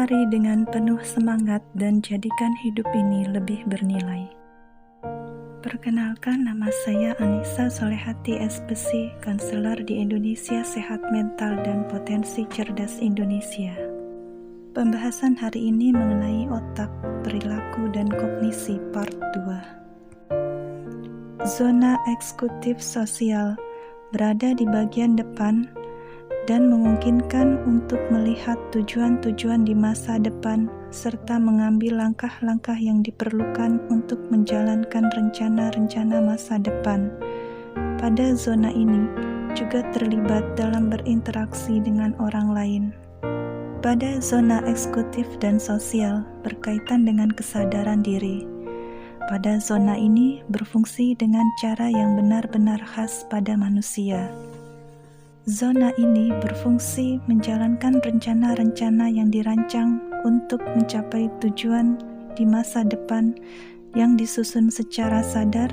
Mari dengan penuh semangat dan jadikan hidup ini lebih bernilai. Perkenalkan, nama saya Anissa Solehati SPC, konselor di Indonesia Sehat Mental dan Potensi Cerdas Indonesia. Pembahasan hari ini mengenai otak, perilaku, dan kognisi part 2. Zona eksekutif sosial berada di bagian depan dan memungkinkan untuk melihat tujuan-tujuan di masa depan serta mengambil langkah-langkah yang diperlukan untuk menjalankan rencana-rencana masa depan. Pada zona ini juga terlibat dalam berinteraksi dengan orang lain. Pada zona eksekutif dan sosial berkaitan dengan kesadaran diri. Pada zona ini berfungsi dengan cara yang benar-benar khas pada manusia. Zona ini berfungsi menjalankan rencana-rencana yang dirancang untuk mencapai tujuan di masa depan yang disusun secara sadar,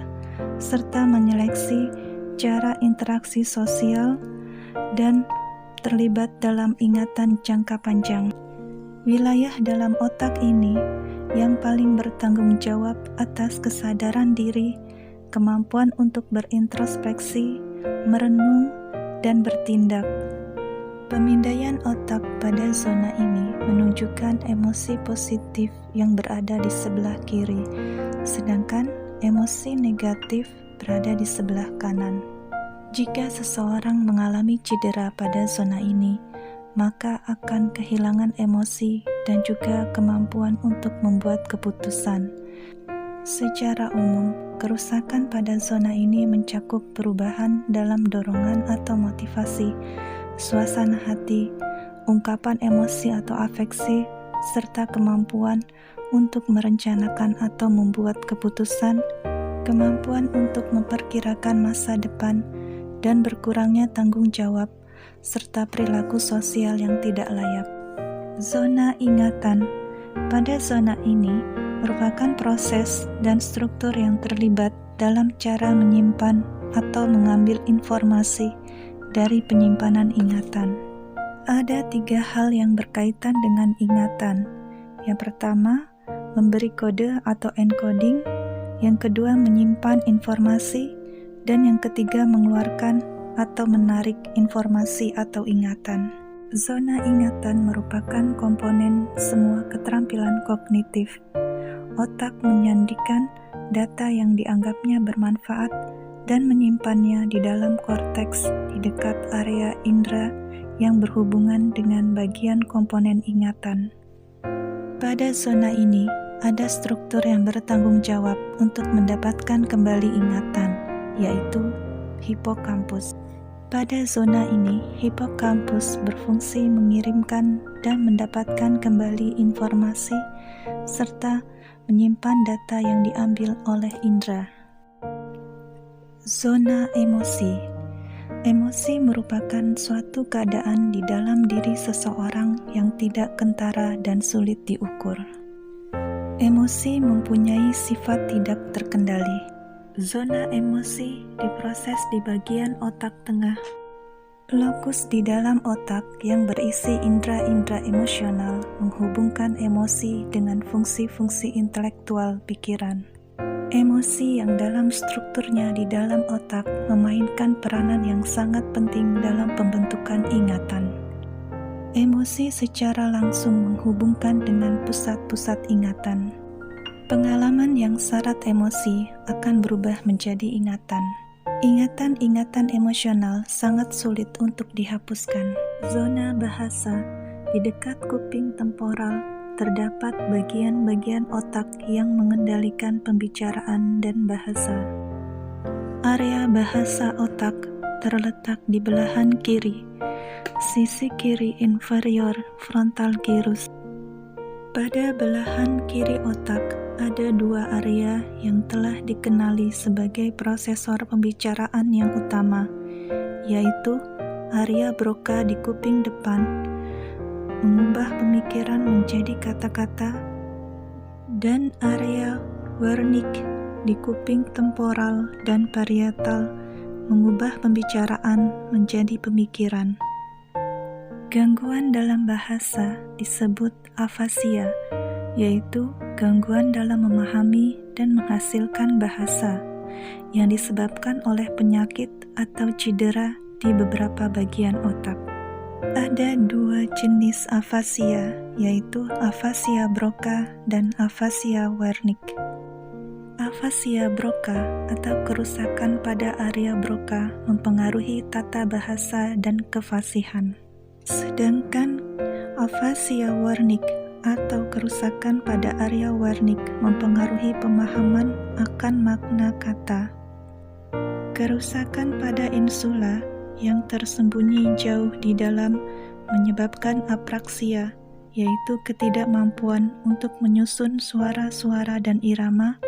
serta menyeleksi cara interaksi sosial dan terlibat dalam ingatan jangka panjang. Wilayah dalam otak ini yang paling bertanggung jawab atas kesadaran diri, kemampuan untuk berintrospeksi, merenung, dan bertindak. Pemindaian otak pada zona ini menunjukkan emosi positif yang berada di sebelah kiri, sedangkan emosi negatif berada di sebelah kanan. Jika seseorang mengalami cedera pada zona ini, maka akan kehilangan emosi dan juga kemampuan untuk membuat keputusan. Secara umum, kerusakan pada zona ini mencakup perubahan dalam dorongan atau motivasi, suasana hati, ungkapan emosi atau afeksi, serta kemampuan untuk merencanakan atau membuat keputusan, kemampuan untuk memperkirakan masa depan, dan berkurangnya tanggung jawab, serta perilaku sosial yang tidak layak. Zona ingatan. Pada zona ini, merupakan proses dan struktur yang terlibat dalam cara menyimpan atau mengambil informasi dari penyimpanan ingatan. Ada 3 hal yang berkaitan dengan ingatan. Yang pertama, memberi kode atau encoding. Yang kedua, menyimpan informasi. Dan yang ketiga, mengeluarkan atau menarik informasi atau ingatan. Zona ingatan merupakan komponen semua keterampilan kognitif. Otak menyandikan data yang dianggapnya bermanfaat dan menyimpannya di dalam korteks di dekat area indera yang berhubungan dengan bagian komponen ingatan. Pada zona ini, ada struktur yang bertanggung jawab untuk mendapatkan kembali ingatan, yaitu hipokampus. Pada zona ini, hipokampus berfungsi mengirimkan dan mendapatkan kembali informasi serta menyimpan data yang diambil oleh indera. Zona emosi. Emosi merupakan suatu keadaan di dalam diri seseorang yang tidak kentara dan sulit diukur. Emosi mempunyai sifat tidak terkendali. Zona emosi diproses di bagian otak tengah. Lokus di dalam otak yang berisi indera-indera emosional menghubungkan emosi dengan fungsi-fungsi intelektual pikiran. Emosi yang dalam strukturnya di dalam otak memainkan peranan yang sangat penting dalam pembentukan ingatan. Emosi secara langsung menghubungkan dengan pusat-pusat ingatan. Pengalaman yang syarat emosi akan berubah menjadi ingatan. Ingatan-ingatan emosional sangat sulit untuk dihapuskan. Zona bahasa. Di dekat kuping temporal terdapat bagian-bagian otak yang mengendalikan pembicaraan dan bahasa. Area bahasa otak terletak di belahan kiri, sisi kiri inferior frontal gyrus. Pada belahan kiri otak ada 2 area yang telah dikenali sebagai prosesor pembicaraan yang utama, yaitu area Broca di kuping depan, mengubah pemikiran menjadi kata-kata, dan area Wernicke di kuping temporal dan parietal, mengubah pembicaraan menjadi pemikiran. Gangguan dalam bahasa disebut afasia, yaitu gangguan dalam memahami dan menghasilkan bahasa yang disebabkan oleh penyakit atau cedera di beberapa bagian otak. Ada dua jenis afasia, yaitu afasia Broca dan afasia Wernicke. Afasia Broca atau kerusakan pada area Broca mempengaruhi tata bahasa dan kefasihan. Sedangkan afasia Wernicke atau kerusakan pada area Wernicke mempengaruhi pemahaman akan makna kata. Kerusakan pada insula yang tersembunyi jauh di dalam menyebabkan apraksia, yaitu ketidakmampuan untuk menyusun suara-suara dan irama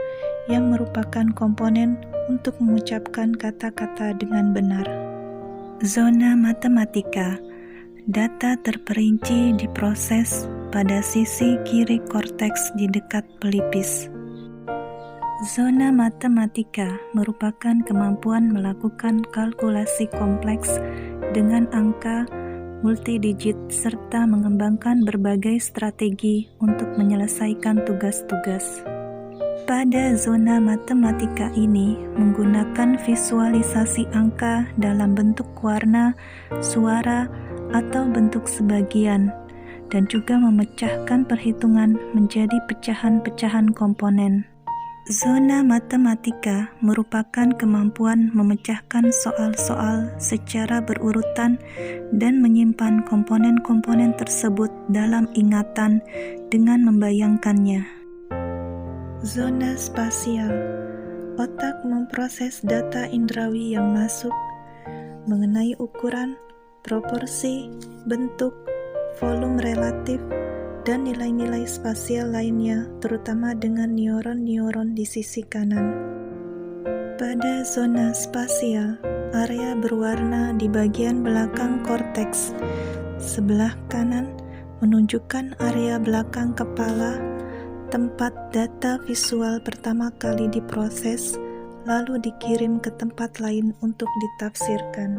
yang merupakan komponen untuk mengucapkan kata-kata dengan benar. Zona matematika. Data terperinci diproses pada sisi kiri korteks di dekat pelipis. Zona matematika merupakan kemampuan melakukan kalkulasi kompleks dengan angka multidigit serta mengembangkan berbagai strategi untuk menyelesaikan tugas-tugas. Pada zona matematika ini menggunakan visualisasi angka dalam bentuk warna, suara, atau bentuk sebagian, dan juga memecahkan perhitungan menjadi pecahan-pecahan komponen. Zona matematika merupakan kemampuan memecahkan soal-soal secara berurutan dan menyimpan komponen-komponen tersebut dalam ingatan dengan membayangkannya. Zona spasial. Otak memproses data indrawi yang masuk mengenai ukuran, proporsi, bentuk, volume relatif, dan nilai-nilai spasial lainnya, terutama dengan neuron-neuron di sisi kanan. Pada zona spasial, area berwarna di bagian belakang korteks sebelah kanan menunjukkan area belakang kepala, tempat data visual pertama kali diproses, lalu dikirim ke tempat lain untuk ditafsirkan.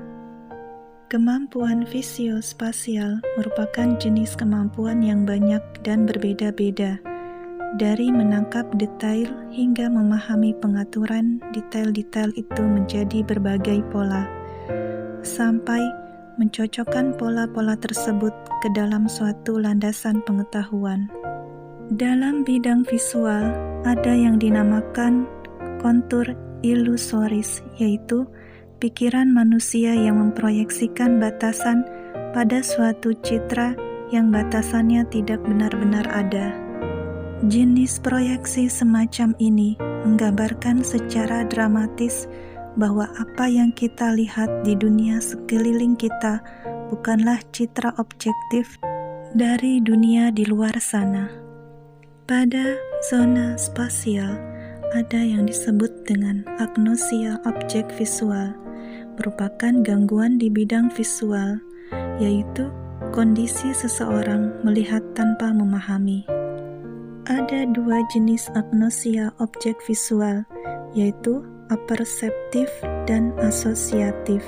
Kemampuan visiospasial merupakan jenis kemampuan yang banyak dan berbeda-beda, dari menangkap detail hingga memahami pengaturan detail-detail itu menjadi berbagai pola, sampai mencocokkan pola-pola tersebut ke dalam suatu landasan pengetahuan. Dalam bidang visual, ada yang dinamakan kontur ilusoris, yaitu pikiran manusia yang memproyeksikan batasan pada suatu citra yang batasannya tidak benar-benar ada. Jenis proyeksi semacam ini menggambarkan secara dramatis bahwa apa yang kita lihat di dunia sekeliling kita bukanlah citra objektif dari dunia di luar sana. Pada zona spasial, ada yang disebut dengan agnosia objek visual, merupakan gangguan di bidang visual, yaitu kondisi seseorang melihat tanpa memahami. Ada dua jenis agnosia objek visual, yaitu aperseptif dan asosiatif.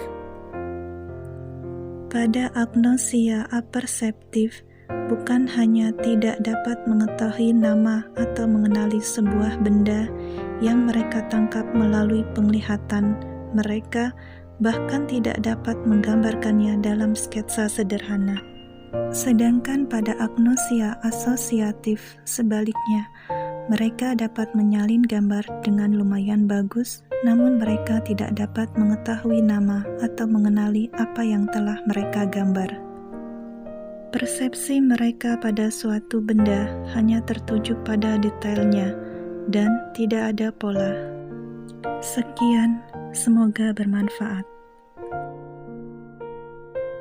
Pada agnosia aperseptif, bukan hanya tidak dapat mengetahui nama atau mengenali sebuah benda yang mereka tangkap melalui penglihatan, mereka bahkan tidak dapat menggambarkannya dalam sketsa sederhana. Sedangkan pada agnosia asosiatif, sebaliknya, mereka dapat menyalin gambar dengan lumayan bagus, namun mereka tidak dapat mengetahui nama atau mengenali apa yang telah mereka gambar. Persepsi mereka pada suatu benda hanya tertuju pada detailnya dan tidak ada pola. Sekian, semoga bermanfaat.